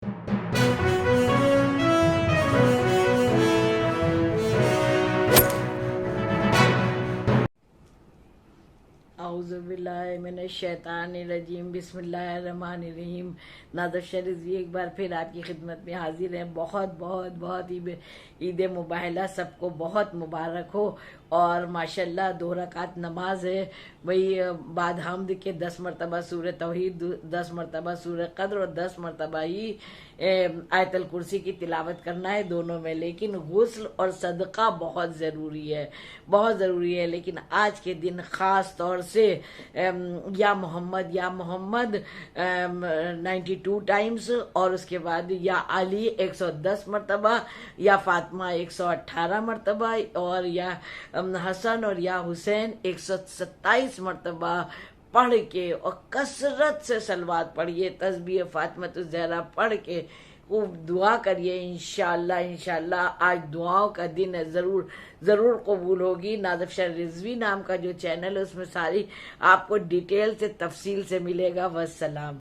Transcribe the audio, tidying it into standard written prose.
اعوذ باللہ من الشیطان الرجیم، بسم اللہ الرحمن الرحیم۔ ناظر شریف جی ایک بار پھر آپ کی خدمت میں حاضر ہیں۔ بہت بہت بہت عید مباہلہ سب کو بہت مبارک ہو، اور ماشاءاللہ 2 رکعت نماز ہے، وہی بعد حمد کے 10 مرتبہ سورہ توحید، 10 مرتبہ سورہ قدر اور 10 مرتبہ ہی آیت الکرسی کی تلاوت کرنا ہے دونوں میں۔ لیکن غسل اور صدقہ بہت ضروری ہے، بہت ضروری ہے۔ لیکن آج کے دن خاص طور سے یا محمد 92 ٹائمز، اور اس کے بعد یا علی 110 مرتبہ، یا فاطمہ 118 مرتبہ، اور یا حسن اور یا حسین 127 مرتبہ پڑھ کے، اور کثرت سے صلوات پڑھیے، تسبیح فاطمۃ الزہرا پڑھ کے خوب دعا کریے۔ انشاءاللہ آج دعاؤں کا دن ہے، ضرور قبول ہوگی۔ ناظر شاہ رضوی نام کا جو چینل ہے اس میں ساری آپ کو ڈیٹیل سے تفصیل سے ملے گا۔ والسلام۔